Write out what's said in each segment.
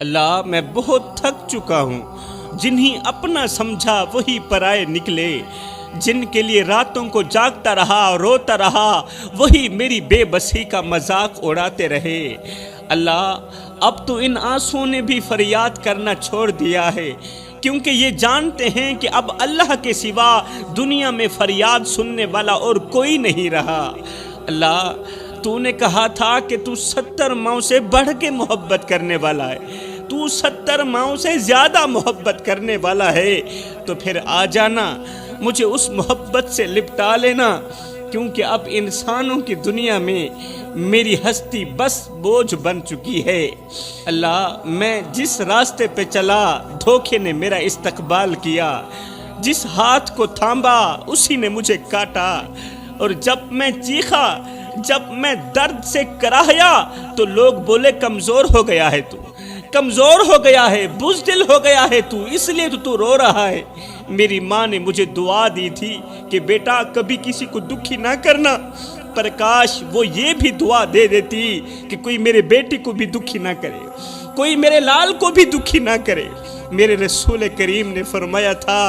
اللہ میں بہت تھک چکا ہوں، جنہیں اپنا سمجھا وہی پرائے نکلے، جن کے لیے راتوں کو جاگتا رہا روتا رہا وہی میری بے بسی کا مذاق اڑاتے رہے۔ اللہ اب تو ان آنسوؤں نے بھی فریاد کرنا چھوڑ دیا ہے، کیونکہ یہ جانتے ہیں کہ اب اللہ کے سوا دنیا میں فریاد سننے والا اور کوئی نہیں رہا۔ اللہ تو نے کہا تھا کہ تو 70 ماؤں سے بڑھ کے محبت کرنے والا ہے، تو 70 ماؤں سے زیادہ محبت کرنے والا ہے، تو پھر آ جانا مجھے اس محبت سے لپٹا لینا، کیونکہ اب انسانوں کی دنیا میں میری ہستی بس بوجھ بن چکی ہے۔ اللہ میں جس راستے پہ چلا دھوکے نے میرا استقبال کیا، جس ہاتھ کو تھاما اسی نے مجھے کاٹا، اور جب میں چیخا، جب میں درد سے کراہیا تو لوگ بولے کمزور ہو گیا ہے، تو کمزور ہو گیا ہے، بزدل ہو گیا ہے تو، اس لیے تو رو رہا ہے۔ میری ماں نے مجھے دعا دی تھی کہ بیٹا کبھی کسی کو دکھی نہ کرنا، پر کاش وہ یہ بھی دعا دے دیتی کہ کوئی میرے بیٹے کو بھی دکھی نہ کرے، کوئی میرے لال کو بھی دکھی نہ کرے۔ میرے رسول کریم نے فرمایا تھا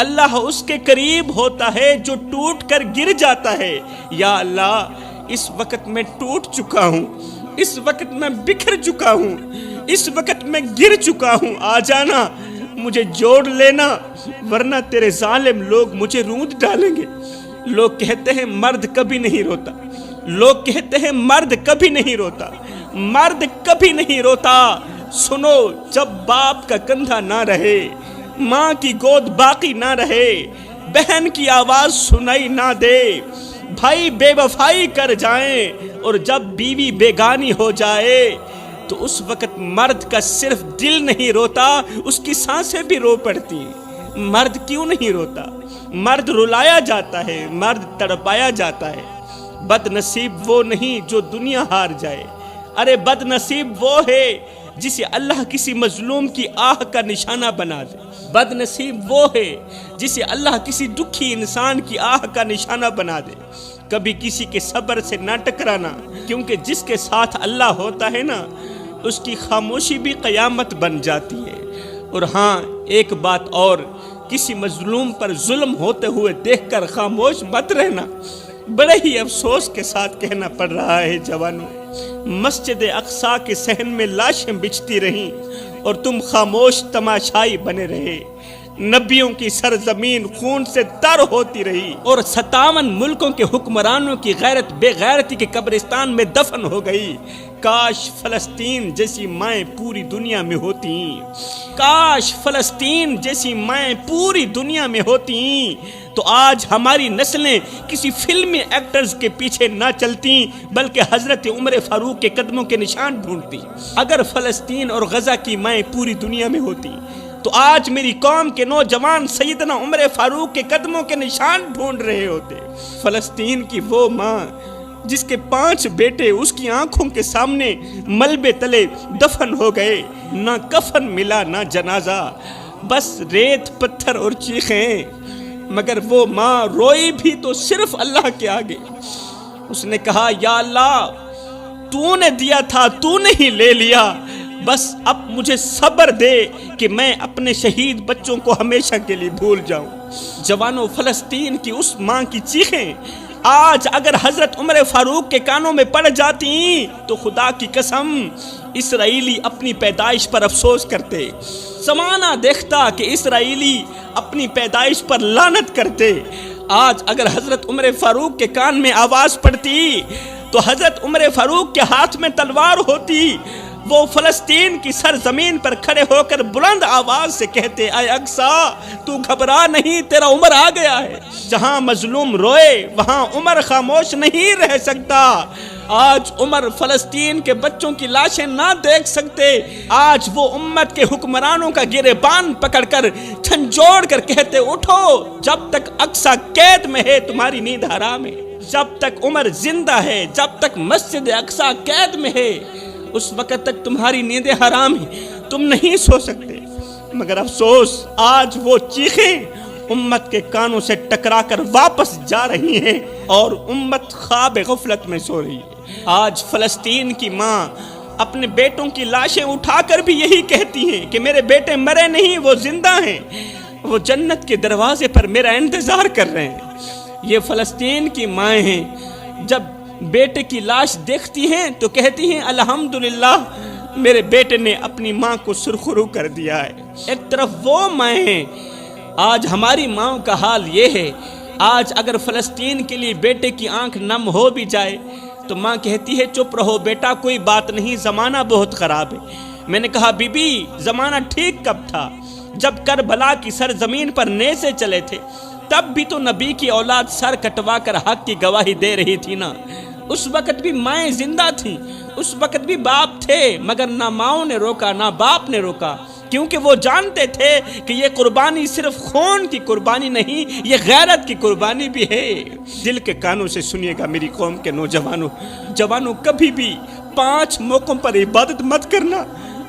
اللہ اس کے قریب ہوتا ہے جو ٹوٹ کر گر جاتا ہے۔ یا اللہ اس وقت میں ٹوٹ چکا ہوں، اس وقت میں بکھر چکا ہوں، اس وقت میں گر چکا ہوں، آ جانا مجھے جوڑ لینا، ورنہ تیرے ظالم لوگ مجھے روند ڈالیں گے۔ لوگ کہتے ہیں مرد کبھی نہیں روتا، لوگ کہتے ہیں مرد کبھی نہیں روتا، مرد کبھی نہیں روتا۔ سنو جب باپ کا کندھا نہ رہے، ماں کی گود باقی نہ رہے، بہن کی آواز سنائی نہ دے، بھائی بے وفائی کر جائیں، اور جب بیوی بیگانی ہو جائے تو اس وقت مرد کا صرف دل نہیں روتا، اس کی سانسیں بھی رو پڑتی ہیں۔ مرد کیوں نہیں روتا؟ مرد رلایا جاتا ہے، مرد تڑپایا جاتا ہے۔ بد نصیب وہ نہیں جو دنیا ہار جائے، ارے بد نصیب وہ ہے جسے اللہ کسی مظلوم کی آہ کا نشانہ بنا دے۔ بد نصیب وہ ہے جسے اللہ کسی دکھی انسان کی آہ کا نشانہ بنا دے۔ کبھی کسی کے صبر سے نہ ٹکرانا، کیونکہ جس کے ساتھ اللہ ہوتا ہے نا، اس کی خاموشی بھی قیامت بن جاتی ہے۔ اور ہاں ایک بات اور، کسی مظلوم پر ظلم ہوتے ہوئے دیکھ کر خاموش مت رہنا۔ بڑے ہی افسوس کے ساتھ کہنا پڑ رہا ہے جوانوں، مسجد اقصی کے صحن میں لاشیں بچتی رہیں اور تم خاموش تماشائی بنے رہے۔ نبیوں کی سرزمین خون سے تر ہوتی رہی، اور 57 ملکوں کے حکمرانوں کی غیرت بے غیرتی کے قبرستان میں دفن ہو گئی۔ کاش فلسطین جیسی مائیں پوری دنیا میں ہوتی، کاش فلسطین جیسی مائیں پوری دنیا میں ہوتی، تو آج ہماری نسلیں کسی فلمی ایکٹرز کے پیچھے نہ چلتی بلکہ حضرت عمر فاروق کے قدموں کے نشان ڈھونڈتی۔ اگر فلسطین اور غزہ کی مائیں پوری دنیا میں ہوتی تو آج میری قوم کے نوجوان سیدنا عمر فاروق کے قدموں کے نشان ڈھونڈ رہے ہوتے۔ فلسطین کی وہ ماں جس کے 5 بیٹے اس کی آنکھوں کے سامنے ملبے تلے دفن ہو گئے، نہ کفن ملا نہ جنازہ، بس ریت پتھر اور چیخیں، مگر وہ ماں روئی بھی تو صرف اللہ کے آگے۔ اس نے کہا یا اللہ تو نے دیا تھا تو نے ہی لے لیا، بس اب مجھے صبر دے کہ میں اپنے شہید بچوں کو ہمیشہ کے لیے بھول جاؤں۔ جوانوں فلسطین کی اس ماں کی چیخیں آج اگر حضرت عمر فاروق کے کانوں میں پڑ جاتی تو خدا کی قسم اسرائیلی اپنی پیدائش پر افسوس کرتے، زمانہ دیکھتا کہ اسرائیلی اپنی پیدائش پر لعنت کرتے۔ آج اگر حضرت عمر فاروق کے کان میں آواز پڑتی تو حضرت عمر فاروق کے ہاتھ میں تلوار ہوتی، وہ فلسطین کی سرزمین پر کھڑے ہو کر بلند آواز سے کہتے اے اقصی تو گھبرا نہیں، تیرا عمر آ گیا ہے۔ جہاں مظلوم روئے وہاں عمر خاموش نہیں رہ سکتا۔ آج عمر فلسطین کے بچوں کی لاشیں نہ دیکھ سکتے، آج وہ امت کے حکمرانوں کا گریبان پکڑ کر جھنجھوڑ کر کہتے اٹھو، جب تک اقصی قید میں ہے تمہاری نیند حرام ہے، جب تک عمر زندہ ہے، جب تک مسجد اقصی قید میں ہے اس وقت تک تمہاری نیندیں حرام ہیں، تم نہیں سو سکتے۔ مگر افسوس آج وہ چیخیں امت کے کانوں سے ٹکرا کر واپس جا رہی ہیں اور امت خواب غفلت میں سو رہی ہے۔ آج فلسطین کی ماں اپنے بیٹوں کی لاشیں اٹھا کر بھی یہی کہتی ہیں کہ میرے بیٹے مرے نہیں، وہ زندہ ہیں، وہ جنت کے دروازے پر میرا انتظار کر رہے ہیں۔ یہ فلسطین کی مائیں ہیں، جب بیٹے کی لاش دیکھتی ہیں تو کہتی ہیں الحمدللہ میرے بیٹے نے اپنی ماں کو سرخرو کر دیا ہے۔ ایک طرف وہ مائیں ہیں، آج ہماری ماں کا حال یہ ہے، آج اگر فلسطین کے لیے بیٹے کی آنکھ نم ہو بھی جائے تو ماں کہتی ہے چپ رہو بیٹا، کوئی بات نہیں، زمانہ بہت خراب ہے۔ میں نے کہا بی بی زمانہ ٹھیک کب تھا؟ جب کربلا کی سرزمین پر نیزے چلے تھے، تب بھی تو نبی کی اولاد سر کٹوا کر حق کی گواہی دے رہی تھی نا۔ اس وقت بھی مائیں زندہ تھیں، اس وقت بھی باپ تھے، مگر نہ ماؤں نے روکا نہ باپ نے روکا، کیونکہ وہ جانتے تھے کہ یہ قربانی صرف خون کی قربانی نہیں، یہ غیرت کی قربانی بھی ہے۔ دل کے کانوں سے سنیے گا میری قوم کے نوجوانوں، کبھی بھی 5 موقعوں پر عبادت مت کرنا،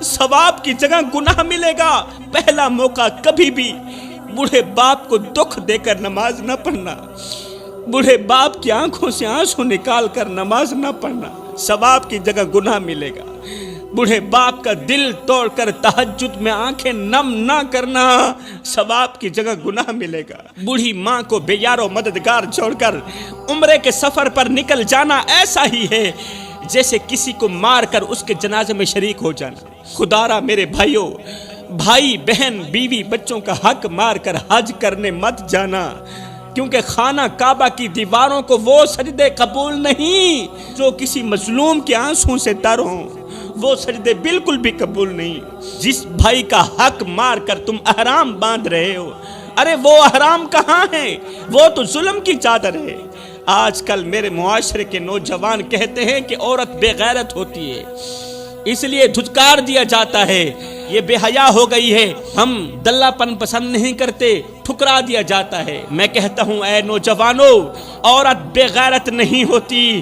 ثواب کی جگہ گناہ ملے گا۔ پہلا موقع کبھی بھی بوڑھے باپ کو دکھ دے کر نماز نہ پڑھنا، بوڑھے باپ کی آنکھوں سے آنسو نکال کر نماز نہ پڑھنا، ثواب کی جگہ گناہ ملے گا۔ بوڑھے باپ کا دل توڑ کر تہجد میں آنکھیں نم نہ کرنا، ثواب کی جگہ گناہ ملے گا۔ بوڑھی ماں کو بے یار و مددگار چھوڑ کر عمرے کے سفر پر نکل جانا ایسا ہی ہے جیسے کسی کو مار کر اس کے جنازے میں شریک ہو جانا۔ خدا را میرے بھائیوں، بھائی بہن بیوی بچوں کا حق مار کر حج کرنے مت جانا، کیونکہ خانہ کعبہ کی دیواروں کو وہ سجدے قبول نہیں جو کسی مظلوم کے آنسوں سے تر ہوں، وہ سجدے بالکل بھی قبول نہیں۔ جس بھائی کا حق مار کر تم احرام باندھ رہے ہو، ارے وہ احرام کہاں ہے؟ وہ تو ظلم کی چادر ہے۔ آج کل میرے معاشرے کے نوجوان کہتے ہیں کہ عورت بے غیرت ہوتی ہے، اس لیے دھتکار دیا جاتا ہے، یہ بے حیا ہو گئی ہے، ہم دلہ پن پسند نہیں کرتے، ٹھکرا دیا جاتا ہے۔ میں کہتا ہوں اے نوجوانوں، عورت بے غیرت نہیں ہوتی،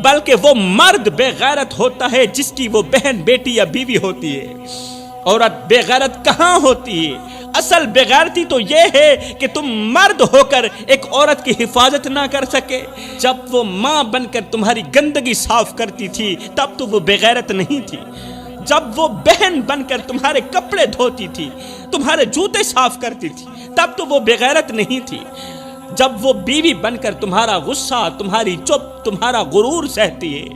بلکہ وہ مرد بے غیرت ہوتا ہے جس کی وہ بہن بیٹی یا بیوی ہوتی ہے۔ عورت بے غیرت کہاں ہوتی ہے؟ اصل بے غیرتی تو یہ ہے کہ تم مرد ہو کر ایک عورت کی حفاظت نہ کر سکے۔ جب وہ ماں بن کر تمہاری گندگی صاف کرتی تھی تب تو وہ بے غیرت نہیں تھی، جب وہ بہن بن کر تمہارے کپڑے دھوتی تھی، تمہارے جوتے صاف کرتی تھی، تب تو وہ بے غیرت نہیں تھی، جب وہ بیوی بن کر تمہارا غصہ، تمہاری چپ، تمہارا غرور سہتی ہے،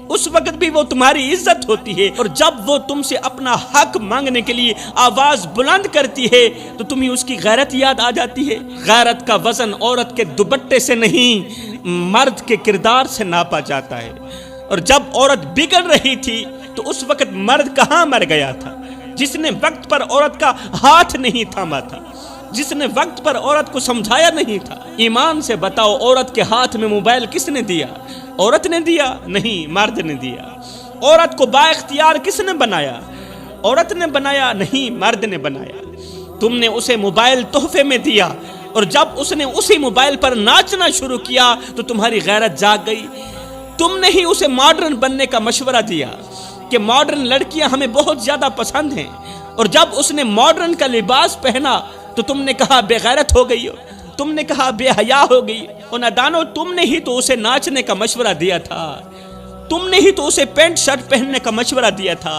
اس وقت بھی وہ تمہاری عزت ہوتی ہے، اور جب وہ تم سے اپنا حق مانگنے کے لیے آواز بلند کرتی ہے تو تمہیں اس کی غیرت یاد آ جاتی ہے۔ غیرت کا وزن عورت کے دوپٹے سے نہیں، مرد کے کردار سے ناپا جاتا ہے۔ اور جب عورت بگڑ رہی تھی تو اس وقت مرد کہاں مر گیا تھا؟ جس نے وقت پر عورت کا ہاتھ نہیں تھاما تھا، جس نے وقت پر عورت کو سمجھایا نہیں تھا۔ ایمان سے بتاؤ، عورت کے ہاتھ میں موبائل کس نے دیا؟ عورت نے دیا؟ نہیں، مرد نے دیا۔ عورت کو با اختیار کس نے بنایا؟ عورت نے بنایا؟ نہیں، مرد نے بنایا۔ تم نے اسے موبائل تحفے میں دیا، اور جب اس نے اسی موبائل پر ناچنا شروع کیا تو تمہاری غیرت جاگ گئی۔ تم نے ہی اسے ماڈرن بننے کا مشورہ دیا کہ ماڈرن لڑکیاں ہمیں بہت زیادہ پسند ہیں، اور جب اس نے ماڈرن کا لباس پہنا تو تم نے کہا بے غیرت ہو گئی ہو، تم نے کہا بے حیا ہو گئی۔ اور نادانو، تم نے ہی تو اسے ناچنے کا مشورہ دیا تھا، تم نے ہی تو اسے پینٹ شرٹ پہننے کا مشورہ دیا تھا،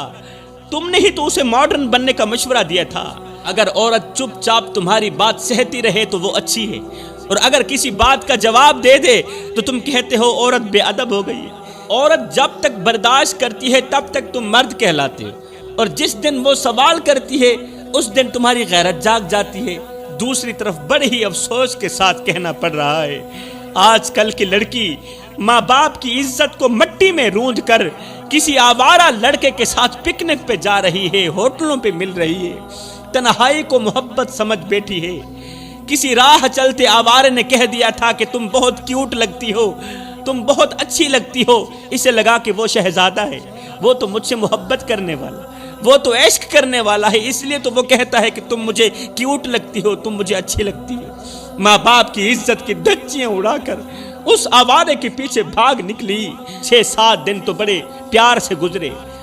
تم نے ہی تو اسے ماڈرن بننے کا مشورہ دیا تھا۔ اگر عورت چپ چاپ تمہاری بات سہتی رہے تو وہ اچھی ہے، اور اگر کسی بات کا جواب دے دے تو تم کہتے ہو عورت بے ادب ہو گئی ہے۔ عورت جب تک برداشت کرتی ہے تب تک تم مرد کہلاتے ہو، اور جس دن وہ سوال کرتی ہے اس دن تمہاری غیرت جاگ جاتی ہے۔ دوسری طرف بڑے ہی افسوس کے ساتھ کہنا پڑ رہا ہے، آج کل کی لڑکی ماں باپ کی عزت کو مٹی میں رونج کر کسی آوارہ لڑکے کے ساتھ پکنک پہ جا رہی ہے، ہوٹلوں پہ مل رہی ہے، تنہائی کو محبت سمجھ بیٹھی ہے۔ کسی راہ چلتے آوارے نے کہہ دیا تھا کہ تم بہت کیوٹ لگتی ہو، تم بہت اچھی لگتی ہو، اسے لگا کہ وہ شہزادہ ہے، وہ تو مجھ سے محبت کرنے والا، وہ تو عشق کرنے والا ہے، اس لیے تو وہ کہتا ہے کہ تم مجھے کیوٹ لگتی ہو، تم مجھے اچھی لگتی ہو۔ ماں باپ کی عزت کی دھچیاں اڑا کر اس آوارے کے پیچھے بھاگ نکلی۔ 6-7 دن تو بڑے پیار سے گزرے،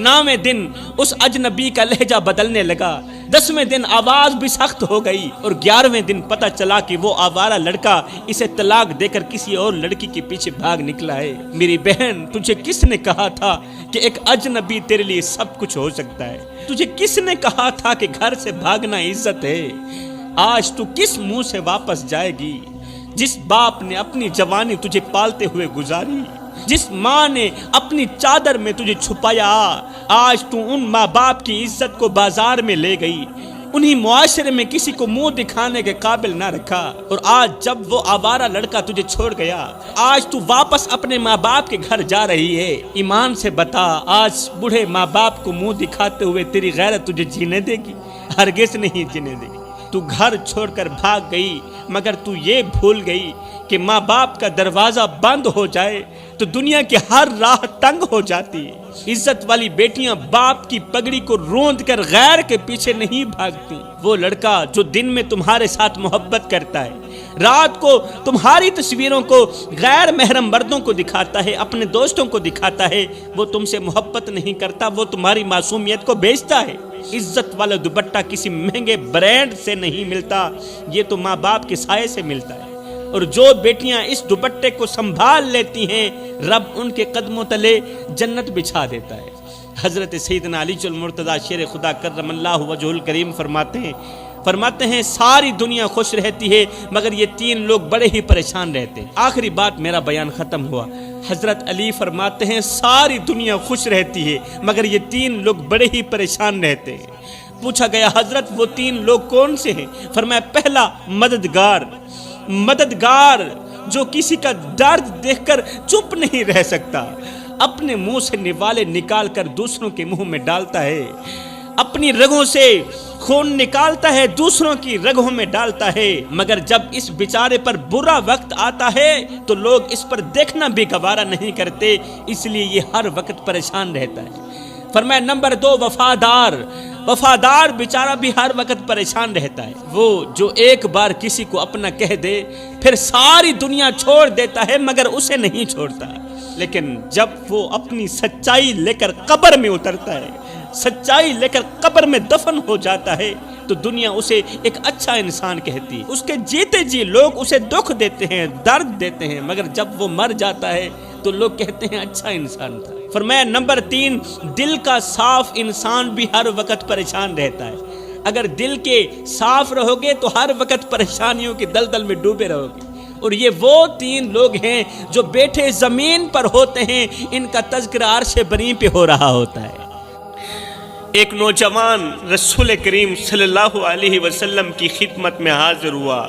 9ویں دن اس اجنبی کا لہجہ بدلنے لگا، 10ویں دن آواز بھی سخت ہو گئی، اور 11ویں دن پتہ چلا کہ وہ آوارہ لڑکا اسے طلاق دے کر کسی اور لڑکی کے پیچھے بھاگ نکلا ہے۔ میری بہن، تجھے کس نے کہا تھا کہ ایک اجنبی تیرے لیے سب کچھ ہو سکتا ہے؟ تجھے کس نے کہا تھا کہ گھر سے بھاگنا عزت ہے؟ آج تو کس منہ سے واپس جائے گی؟ جس باپ نے اپنی جوانی تجھے پالتے ہوئے گزاری، جس ماں نے اپنی چادر میں تجھے چھپایا، آج تو ان ماں باپ کی عزت کو بازار میں لے گئی، انہی معاشرے میں کسی کو منہ دکھانے کے قابل نہ رکھا، اور آج جب وہ آوارہ لڑکا تجھے چھوڑ گیا، آج تو واپس اپنے ماں باپ کے گھر جا رہی ہے۔ ایمان سے بتا، آج بوڑھے ماں باپ کو منہ دکھاتے ہوئے تیری غیرت تجھے جینے دے گی؟ ہرگز نہیں جینے دے گی۔ تو گھر چھوڑ کر بھاگ گئی، مگر تو یہ بھول گئی کہ ماں باپ کا دروازہ بند ہو جائے تو دنیا کی ہر راہ تنگ ہو جاتی ہے۔ عزت والی بیٹیاں باپ کی پگڑی کو روند کر غیر کے پیچھے نہیں بھاگتی۔ وہ لڑکا جو دن میں تمہارے ساتھ محبت کرتا ہے، رات کو تمہاری تصویروں کو غیر محرم مردوں کو دکھاتا ہے، اپنے دوستوں کو دکھاتا ہے، وہ تم سے محبت نہیں کرتا، وہ تمہاری معصومیت کو بیچتا ہے۔ عزت والا دوپٹہ کسی مہنگے برانڈ سے نہیں ملتا، یہ تو ماں باپ کے سائے سے ملتا ہے، اور جو بیٹیاں اس دوپٹے کو سنبھال لیتی ہیں، رب ان کے قدموں تلے جنت بچھا دیتا ہے۔ حضرت سیدنا علی المرتضیٰ شیر خدا کرم اللہ وجہ الکریم فرماتے ہیں ساری دنیا خوش رہتی ہے مگر یہ 3 لوگ بڑے ہی پریشان رہتے ہیں۔ آخری بات میرا بیان ختم ہوا۔ حضرت علی فرماتے ہیں ساری دنیا خوش رہتی ہے مگر یہ 3 لوگ بڑے ہی پریشان رہتے ہیں۔ پوچھا گیا حضرت وہ 3 لوگ کون سے ہیں؟ فرمایا پہلا مددگار جو کسی کا درد دیکھ کر چپ نہیں رہ سکتا، اپنے منہ سے نوالے نکال کر دوسروں کے منہ میں ڈالتا ہے، اپنی رگوں سے خون نکالتا ہے دوسروں کی رگوں میں ڈالتا ہے، مگر جب اس بیچارے پر برا وقت آتا ہے تو لوگ اس پر دیکھنا بھی گوارا نہیں کرتے، اس لیے یہ ہر وقت پریشان رہتا ہے۔ فرمایا نمبر 2 وفادار بیچارہ بھی ہر وقت پریشان رہتا ہے، وہ جو ایک بار کسی کو اپنا کہہ دے پھر ساری دنیا چھوڑ دیتا ہے مگر اسے نہیں چھوڑتا، لیکن جب وہ اپنی سچائی لے کر قبر میں اترتا ہے، سچائی لے کر قبر میں دفن ہو جاتا ہے تو دنیا اسے ایک اچھا انسان کہتی ہے۔ اس کے جیتے جی لوگ اسے دکھ دیتے ہیں، درد دیتے ہیں، مگر جب وہ مر جاتا ہے تو لوگ کہتے ہیں اچھا انسان تھا۔ فرمایا نمبر 3 دل کا صاف انسان بھی ہر وقت پریشان رہتا ہے۔ اگر دل کے صاف رہو گے تو ہر وقت پریشانیوں کی دلدل میں ڈوبے رہو گے، اور یہ وہ 3 لوگ ہیں جو بیٹھے زمین پر ہوتے ہیں، ان کا تذکرہ عرش بری پہ ہو رہا ہوتا ہے۔ ایک نوجوان رسول کریم صلی اللہ علیہ وسلم کی خدمت میں حاضر ہوا،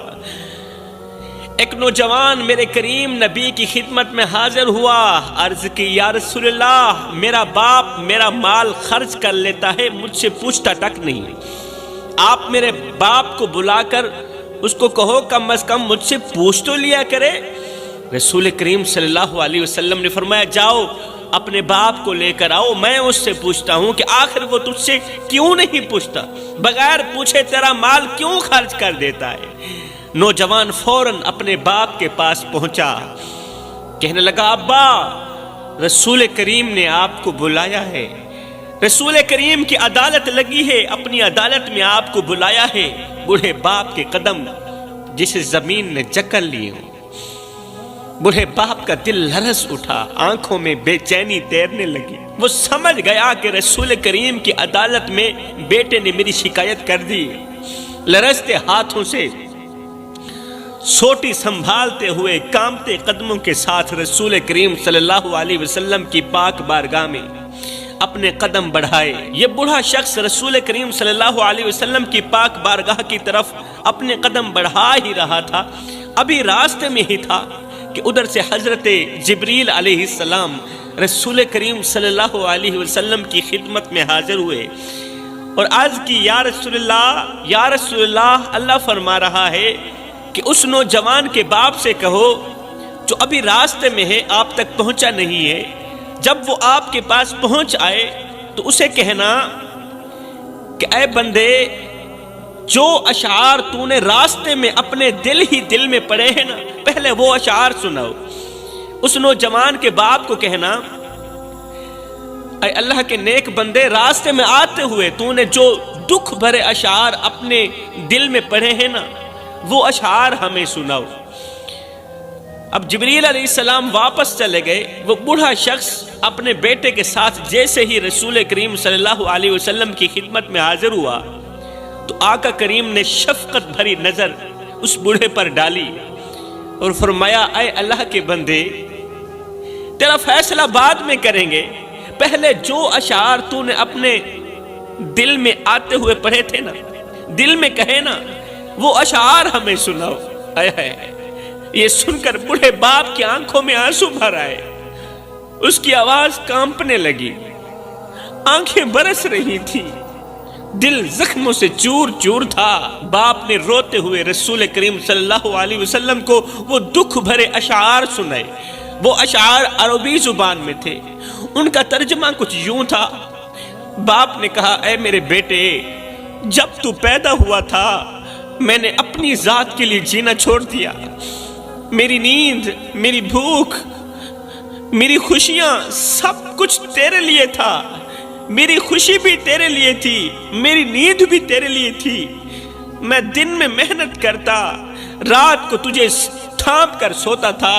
ایک نوجوان میرے کریم نبی کی خدمت میں حاضر ہوا، عرض کی یا رسول اللہ میرا باپ میرا مال خرچ کر لیتا ہے، مجھ سے پوچھتا تک نہیں، آپ میرے باپ کو بلا کر اس کو کہو کم از کم مجھ سے پوچھ تو لیا کرے۔ رسول کریم صلی اللہ علیہ وسلم نے فرمایا جاؤ اپنے باپ کو لے کر آؤ، میں اس سے پوچھتا ہوں کہ آخر وہ تجھ سے کیوں نہیں پوچھتا، بغیر پوچھے تیرا مال کیوں خرچ کر دیتا ہے۔ نوجوان فوراً اپنے باپ کے پاس پہنچا، کہنے لگا ابا رسول کریم نے آپ کو بلایا ہے، رسول کریم کی عدالت لگی ہے، اپنی عدالت میں آپ کو بلایا ہے۔ بوڑھے باپ کے قدم جسے زمین نے جکڑ لیے ہوں، بوڑھے باپ کا دل لرز اٹھا، آنکھوں میں بے چینی تیرنے لگی، وہ سمجھ گیا کہ رسول کریم کی عدالت میں بیٹے نے میری شکایت کر دی۔ لرزتے ہاتھوں سے سوٹی سنبھالتے ہوئے کامتے قدموں کے ساتھ رسول کریم صلی اللہ علیہ وسلم کی پاک بارگاہ میں اپنے قدم بڑھائے۔ یہ بوڑھا شخص رسول کریم صلی اللہ علیہ وسلم کی پاک بارگاہ کی طرف اپنے قدم بڑھا ہی رہا تھا، ابھی راستے میں ہی تھا کہ ادھر سے حضرت جبریل علیہ السلام رسول کریم صلی اللہ علیہ وسلم کی خدمت میں حاضر ہوئے اور عرض کی یا رسول اللہ، اللہ فرما رہا ہے کہ اس نوجوان کے باپ سے کہو جو ابھی راستے میں ہے، آپ تک پہنچا نہیں ہے، جب وہ آپ کے پاس پہنچ آئے تو اسے کہنا کہ اے بندے جو اشعار تو نے راستے میں اپنے دل میں پڑے ہیں نا، پہلے وہ اشعار سناؤ۔ اس نوجوان کے باپ کو کہنا اے اللہ کے نیک بندے، راستے میں آتے ہوئے تو نے جو دکھ بھرے اشعار اپنے دل میں پڑھے ہیں نا، وہ اشعار ہمیں سناؤ۔ اب جبریل علیہ السلام واپس چلے گئے۔ وہ بوڑھا شخص اپنے بیٹے کے ساتھ جیسے ہی رسول کریم صلی اللہ علیہ وسلم کی خدمت میں حاضر ہوا تو آقا کریم نے شفقت بھری نظر اس بوڑھے پر ڈالی اور فرمایا، اے اللہ کے بندے، تیرا فیصلہ بعد میں کریں گے، پہلے جو اشعار تو نے اپنے دل میں آتے ہوئے پڑھے تھے نا، دل میں کہے نا، وہ اشعار ہمیں سناؤ۔ یہ سن کر بوڑھے باپ کی آنکھوں میں آنسو بھر آئے، اس کی آواز کانپنے لگی، آنکھیں برس رہی تھی، دل زخموں سے چور چور تھا۔ باپ نے روتے ہوئے رسول کریم صلی اللہ علیہ وسلم کو وہ دکھ بھرے اشعار سنائے۔ وہ اشعار عربی زبان میں تھے، ان کا ترجمہ کچھ یوں تھا۔ باپ نے کہا، اے میرے بیٹے، جب تو پیدا ہوا تھا میں نے اپنی ذات کے لیے جینا چھوڑ دیا۔ میری نیند، میری بھوک، میری خوشیاں، سب کچھ تیرے لیے تھا۔ میری خوشی بھی تیرے لیے تھی، میری نیند بھی تیرے لیے تھی۔ میں دن میں محنت کرتا، رات کو تجھے تھام کر سوتا تھا،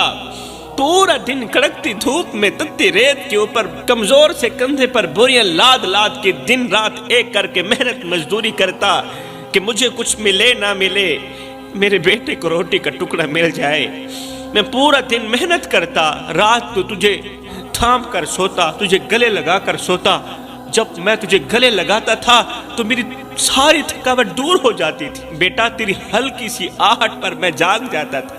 پورا دن کڑکتی دھوپ میں تتی ریت کے اوپر کمزور سے کندھے پر بوریاں لاد لاد کے دن رات ایک کر کے محنت مزدوری کرتا کہ مجھے کچھ ملے نہ ملے، میرے بیٹے کو روٹی کا ٹکڑا مل جائے۔ میں پورا دن محنت کرتا، رات کو تجھے تھام کر سوتا، تجھے گلے لگا کر سوتا۔ جب میں تجھے گلے لگاتا تھا تو میری ساری تھکاوٹ دور ہو جاتی تھی۔ بیٹا، تیری ہلکی سی آہٹ پر میں جاگ جاتا تھا۔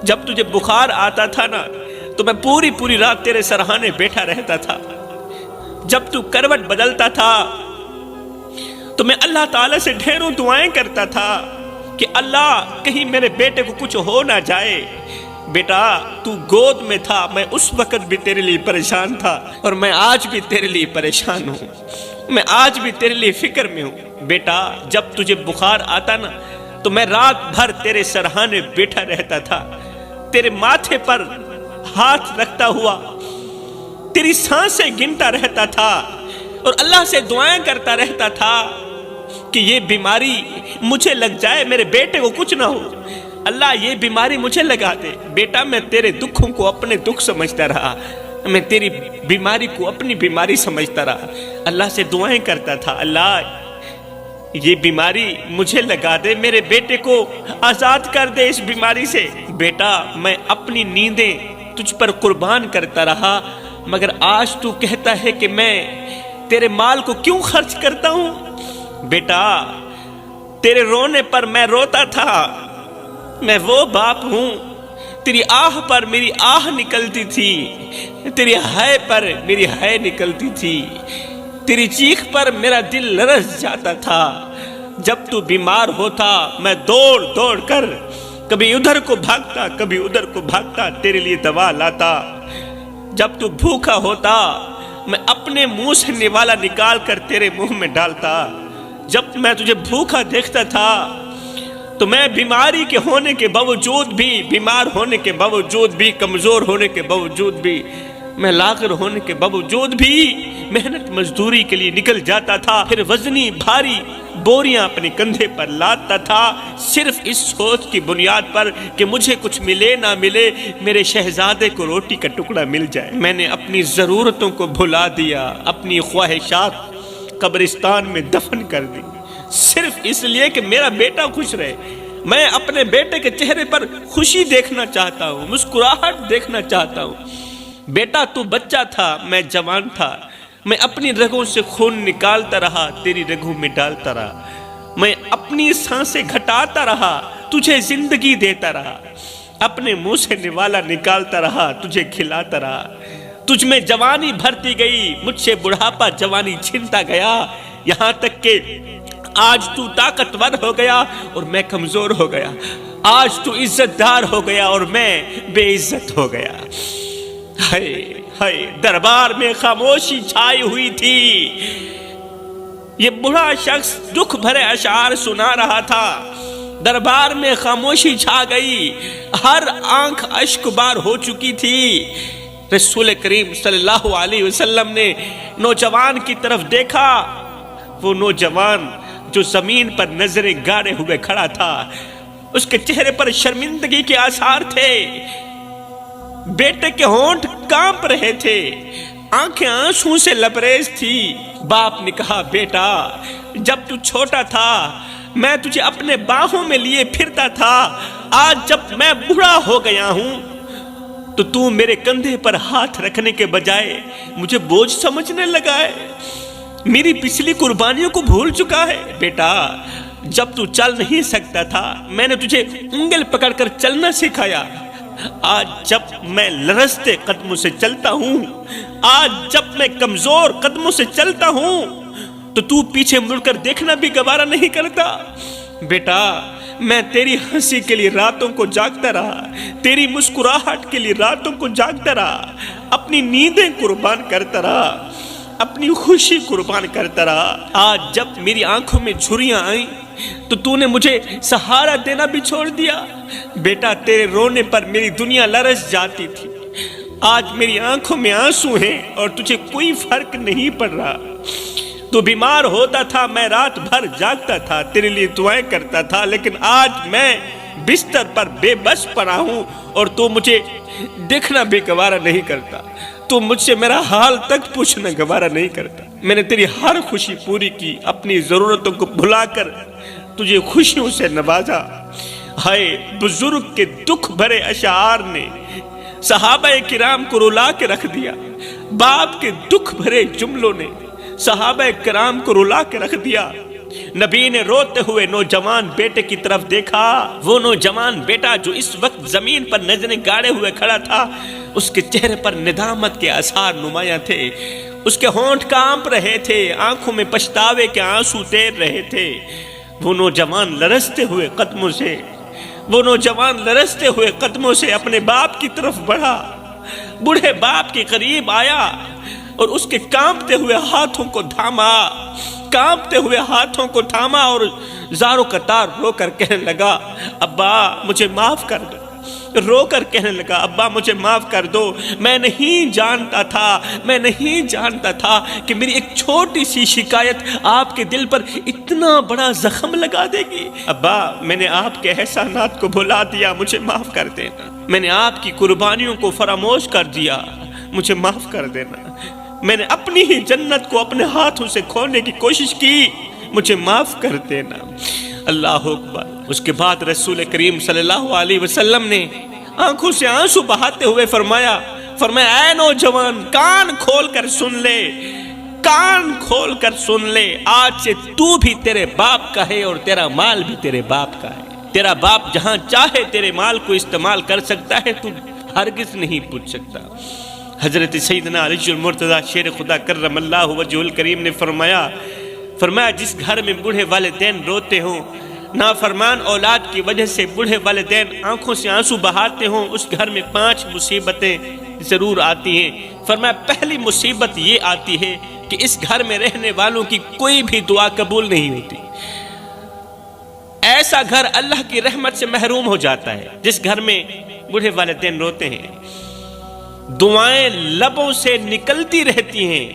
جب تجھے بخار آتا تھا نا تو میں پوری پوری رات تیرے سرہانے بیٹھا رہتا تھا۔ جب تو کروٹ بدلتا تھا تو میں اللہ تعالیٰ سے ڈھیروں دعائیں کرتا تھا کہ اللہ کہیں میرے بیٹے کو کچھ ہو نہ جائے۔ بیٹا، تو گود میں تھا، میں اس وقت بھی تیرے لیے پریشان تھا اور میں آج بھی تیرے لیے پریشان ہوں، میں آج بھی تیرے لیے فکر میں ہوں۔ بیٹا، جب تجھے بخار آتا نا تو میں رات بھر تیرے سرہانے بیٹھا رہتا تھا، تیرے ماتھے پر ہاتھ رکھتا ہوا تیری سانسیں گنتا رہتا تھا اور اللہ سے دعائیں کرتا رہتا تھا کہ یہ بیماری مجھے لگ جائے، میرے بیٹے کو کچھ نہ ہو، اللہ یہ بیماری مجھے لگا دے۔ بیٹا، میں تیرے دکھوں کو اپنے دکھ سمجھتا رہا، میں تیری بیماری کو اپنی بیماری سمجھتا رہا، اللہ سے دعائیں کرتا تھا، اللہ یہ بیماری مجھے لگا دے، میرے بیٹے کو آزاد کر دے اس بیماری سے۔ بیٹا، میں اپنی نیندیں تجھ پر قربان کرتا رہا، مگر آج تو کہتا ہے کہ میں تیرے مال کو کیوں خرچ کرتا ہوں؟ بیٹا، تیرے رونے پر میں روتا تھا، میں وہ باپ ہوں، تیری آہ پر میری آہ نکلتی تھی، تیری ہائے پر میری ہائے نکلتی تھی، تیری چیخ پر میرا دل لرز جاتا تھا۔ جب تو بیمار ہوتا میں دوڑ دوڑ کر کبھی ادھر کو بھاگتا کبھی ادھر کو بھاگتا، تیرے لیے دوا لاتا۔ جب تو بھوکا ہوتا میں اپنے منہ سے نوالا نکال کر تیرے منہ میں ڈالتا۔ جب میں تجھے بھوکا دیکھتا تھا تو میں بیماری کے ہونے کے باوجود بھی، بیمار ہونے کے باوجود بھی، کمزور ہونے کے باوجود بھی، میں لاغر ہونے کے باوجود بھی محنت مزدوری کے لیے نکل جاتا تھا، پھر وزنی بھاری بوریاں اپنے کندھے پر لاتا تھا، صرف اس سوچ کی بنیاد پر کہ مجھے کچھ ملے نہ ملے، میرے شہزادے کو روٹی کا ٹکڑا مل جائے۔ میں نے اپنی ضرورتوں کو بھلا دیا، اپنی خواہشات قبرستان میں دفن کر دی، صرف اس لیے کہ میرا بیٹا خوش رہے۔ میں اپنے بیٹے کے چہرے پر خوشی دیکھنا چاہتا ہوں، مسکراہٹ دیکھنا چاہتا ہوں۔ بیٹا، تو بچہ تھا، میں جوان تھا، میں اپنی رگوں سے خون نکالتا رہا، تیری رگوں میں ڈالتا رہا، میں اپنی سانسیں گھٹاتا رہا، تجھے زندگی دیتا رہا، اپنے منہ سے نوالا نکالتا رہا، تجھے کھلاتا رہا۔ تجھ میں جوانی بھرتی گئی، مجھ سے بڑھاپا جوانی چھنتا گیا، یہاں تک کہ آج تو طاقتور ہو گیا اور میں کمزور ہو گیا، آج تو عزت دار ہو گیا اور میں بے عزت ہو گیا۔ ہائے ہائے، دربار میں خاموشی چھائی ہوئی تھی۔ یہ بڑا شخص دکھ بھرے اشعار سنا رہا تھا، دربار میں خاموشی چھا گئی، ہر آنکھ اشک بار ہو چکی تھی۔ رسول کریم صلی اللہ علیہ وسلم نے نوجوان کی طرف دیکھا. وہ نوجوان جو زمین پر نظریں گاڑے ہوئے کھڑا تھا، اس کے چہرے پر شرمندگی کے آثار تھے. بیٹے کے ہونٹ کانپ رہے تھے، آنکھیں آنسوں سے لبریز تھی. باپ نے کہا، بیٹا جب تو چھوٹا تھا میں تجھے اپنے باہوں میں لیے پھرتا تھا. آج جب میں بوڑھا ہو گیا ہوں تو میرے کندھے پر ہاتھ رکھنے کے بجائے مجھے بوجھ سمجھنے لگا ہے. میری پچھلی قربانیوں کو بھول چکا ہے. بیٹا جب تو چل نہیں سکتا تھا میں نے تجھے انگل پکڑ کر چلنا سکھایا. آج جب میں لرزتے قدموں سے چلتا ہوں، آج جب میں کمزور قدموں سے چلتا ہوں تو پیچھے مڑ کر دیکھنا بھی گوارا نہیں کرتا. بیٹا میں تیری ہنسی کے لیے راتوں کو جاگتا رہا، تیری مسکراہٹ کے لیے راتوں کو جاگتا رہا، اپنی نیندیں قربان کرتا رہا، اپنی خوشی قربان کرتا رہا. آج جب میری آنکھوں میں جھریاں آئیں تو نے مجھے سہارا دینا بھی چھوڑ دیا. بیٹا تیرے رونے پر میری دنیا لرز جاتی تھی، آج میری آنکھوں میں آنسو ہیں اور تجھے کوئی فرق نہیں پڑ رہا. تو بیمار ہوتا تھا، میں رات بھر جاگتا تھا، تیرے لیے دعائیں کرتا تھا، لیکن آج میں بستر پر بے بس پڑا ہوں اور تو مجھے دیکھنا بھی گوارا نہیں کرتا. تو مجھ سے میرا حال تک پوچھنا گوارا نہیں کرتا. میں نے تیری ہر خوشی پوری کی، اپنی ضرورتوں کو بھلا کر تجھے خوشیوں سے نوازا. ہائے بزرگ کے دکھ بھرے اشعار نے صحابہ کرام کو رلا کے رکھ دیا. باپ کے دکھ بھرے جملوں نے صحابہ کرام کو رلا کے رکھ دیا. نبی نے روتے ہوئے نوجوان بیٹے کی طرف دیکھا. وہ نوجوان بیٹا جو اس وقت زمین پر نظریں گاڑے ہوئے کھڑا تھا، اس کے چہرے پر ندامت کے آثار نمایاں تھے. اس کے ہونٹ کانپ رہے تھے، آنکھوں میں پچھتاوے کے آنسو تیر رہے تھے. وہ نوجوان لرزتے ہوئے قدموں سے اپنے باپ کی طرف بڑھا. بوڑھے باپ کے قریب آیا اور اس کے کانپتے ہوئے ہاتھوں کو تھاما اور زاروں قطار رو کر کہنے لگا، ابا مجھے معاف کر دو. رو کر کہنے لگا، ابا مجھے معاف کر دو. میں نہیں جانتا تھا کہ میری ایک چھوٹی سی شکایت آپ کے دل پر اتنا بڑا زخم لگا دے گی. ابا میں نے آپ کے احسانات کو بھلا دیا، مجھے معاف کر دینا. میں نے آپ کی قربانیوں کو فراموش کر دیا، مجھے معاف کر دینا. میں نے اپنی ہی جنت کو اپنے ہاتھوں سے کھونے کی کوشش کی، مجھے معاف کر دینا. اللہ اکبر. اس کے بعد رسول کریم صلی اللہ علیہ وسلم نے آنکھوں سے آنسو بہاتے ہوئے فرمایا، اے نوجوان کان کھول کر سن لے، آج سے تو بھی تیرے باپ کا ہے اور تیرا مال بھی تیرے باپ کا ہے. تیرا باپ جہاں چاہے تیرے مال کو استعمال کر سکتا ہے، تو ہرگز نہیں پوچھ سکتا. حضرت سیدنا علی المرتضیٰ شیر خدا کرم اللہ وجہہ الکریم نے فرمایا جس گھر میں بوڑھے والدین روتے ہوں، نافرمان اولاد کی وجہ سے بوڑھے والدین آنکھوں سے آنسو بہاتے ہوں، اس گھر میں 5 مصیبتیں ضرور آتی ہیں. فرمایا پہلی مصیبت یہ آتی ہے کہ اس گھر میں رہنے والوں کی کوئی بھی دعا قبول نہیں ہوتی. ایسا گھر اللہ کی رحمت سے محروم ہو جاتا ہے جس گھر میں بوڑھے والدین روتے ہیں. دعائیں لبوں سے نکلتی رہتی ہیں،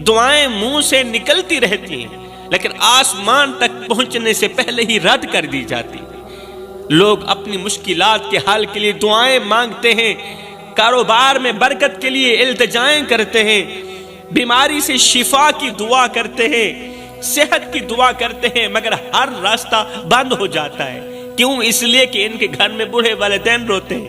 دعائیں منہ سے نکلتی رہتی ہیں، لیکن آسمان تک پہنچنے سے پہلے ہی رد کر دی جاتی. لوگ اپنی مشکلات کے حل کے لیے دعائیں مانگتے ہیں، کاروبار میں برکت کے لیے التجائیں کرتے ہیں، بیماری سے شفا کی دعا کرتے ہیں، صحت کی دعا کرتے ہیں، مگر ہر راستہ بند ہو جاتا ہے. کیوں؟ اس لیے کہ ان کے گھر میں بوڑھے والدین روتے ہیں.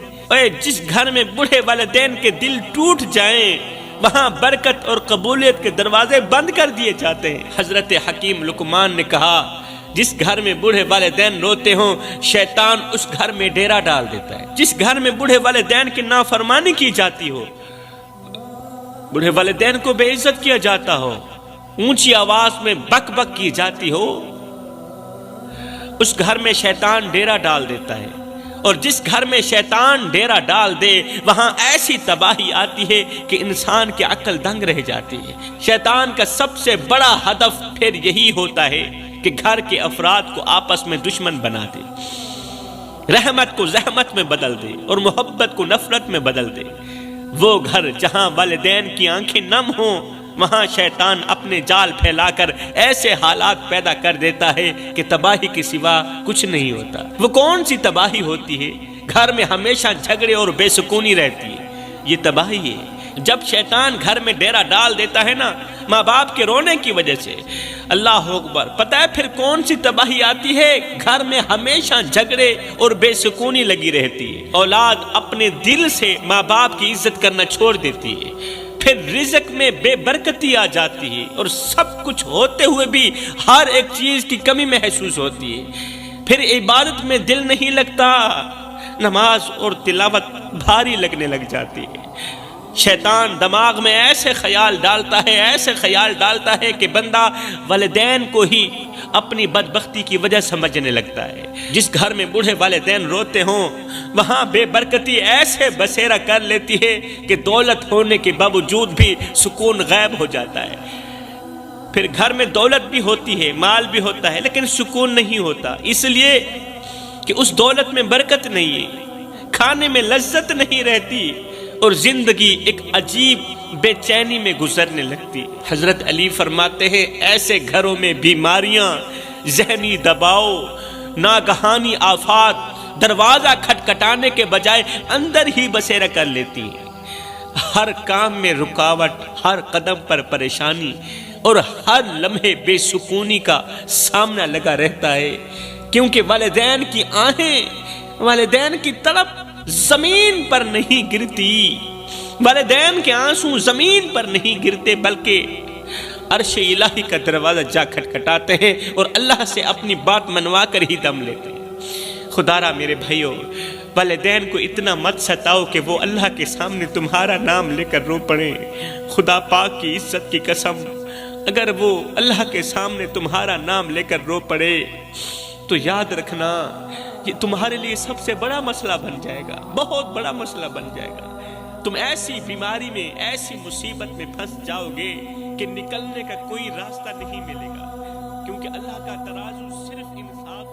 جس گھر میں بوڑھے والدین کے دل ٹوٹ جائیں وہاں برکت اور قبولیت کے دروازے بند کر دیے جاتے ہیں. حضرت حکیم لقمان نے کہا جس گھر میں بوڑھے والدین روتے ہوں شیطان اس گھر میں ڈیرا ڈال دیتا ہے. جس گھر میں بوڑھے والدین کی نافرمانی کی جاتی ہو، بوڑھے والدین کو بے عزت کیا جاتا ہو، اونچی آواز میں بک بک کی جاتی ہو، اس گھر میں شیطان ڈیرا ڈال دیتا ہے. اور جس گھر میں شیطان ڈیرا ڈال دے وہاں ایسی تباہی آتی ہے کہ انسان کی عقل دنگ رہ جاتی ہے. شیطان کا سب سے بڑا ہدف پھر یہی ہوتا ہے کہ گھر کے افراد کو آپس میں دشمن بنا دے، رحمت کو زحمت میں بدل دے اور محبت کو نفرت میں بدل دے. وہ گھر جہاں والدین کی آنکھیں نم ہوں، وہاں شیطان اپنے جال پھیلا کر ایسے حالات پیدا کر دیتا ہے کہ تباہی کے سوا کچھ نہیں ہوتا۔ وہ کون سی تباہی ہوتی ہے؟ گھر میں ہمیشہ جھگڑے اور بے سکونی رہتی ہے، یہ تباہی ہے۔ جب شیطان گھر میں ڈیرا ڈال دیتا ہے نا ماں باپ کے رونے کی وجہ سے، اللہ اکبر، پتہ ہے پھر کون سی تباہی آتی ہے؟ گھر میں ہمیشہ جھگڑے اور بے سکونی لگی رہتی ہے۔ اولاد اپنے دل سے ماں باپ کی عزت کرنا چھوڑ دیتی ہے، پھر رزق میں بے برکتی آ جاتی ہے، اور سب کچھ ہوتے ہوئے بھی ہر ایک چیز کی کمی محسوس ہوتی ہے۔ پھر عبادت میں دل نہیں لگتا، نماز اور تلاوت بھاری لگنے لگ جاتی ہے۔ شیطان دماغ میں ایسے خیال ڈالتا ہے کہ بندہ والدین کو ہی اپنی بدبختی کی وجہ سمجھنے لگتا ہے۔ جس گھر میں بوڑھے والدین روتے ہوں، وہاں بے برکتی ایسے بسیرا کر لیتی ہے کہ دولت ہونے کے باوجود بھی سکون غائب ہو جاتا ہے۔ پھر گھر میں دولت بھی ہوتی ہے، مال بھی ہوتا ہے، لیکن سکون نہیں ہوتا، اس لیے کہ اس دولت میں برکت نہیں ہے، کھانے میں لذت نہیں رہتی، اور زندگی ایک عجیب بے چینی میں گزرنے لگتی۔ حضرت علی فرماتے ہیں ایسے گھروں میں بیماریاں، ذہنی دباؤ، ناگہانی آفات دروازہ کھٹکھٹانے کے بجائے اندر ہی بسیرا کر لیتی ہیں۔ ہر کام میں رکاوٹ، ہر قدم پر پریشانی، اور ہر لمحے بے سکونی کا سامنا لگا رہتا ہے، کیونکہ والدین کی آہیں، والدین کی تڑپ زمین پر نہیں گرتی، والدین کے آنسو زمین پر نہیں گرتے، بلکہ عرش الہی کا دروازہ جا کھٹکھٹاتے ہیں اور اللہ سے اپنی بات منوا کر ہی دم لیتے ہیں۔ خدارا میرے بھائیو، والدین کو اتنا مت ستاؤ کہ وہ اللہ کے سامنے تمہارا نام لے کر رو پڑیں۔ خدا پاک کی عزت کی قسم، اگر وہ اللہ کے سامنے تمہارا نام لے کر رو پڑے تو یاد رکھنا یہ تمہارے لیے سب سے بڑا مسئلہ بن جائے گا، بہت بڑا مسئلہ بن جائے گا۔ تم ایسی بیماری میں، ایسی مصیبت میں پھنس جاؤ گے کہ نکلنے کا کوئی راستہ نہیں ملے گا، کیونکہ اللہ کا ترازو صرف انصاف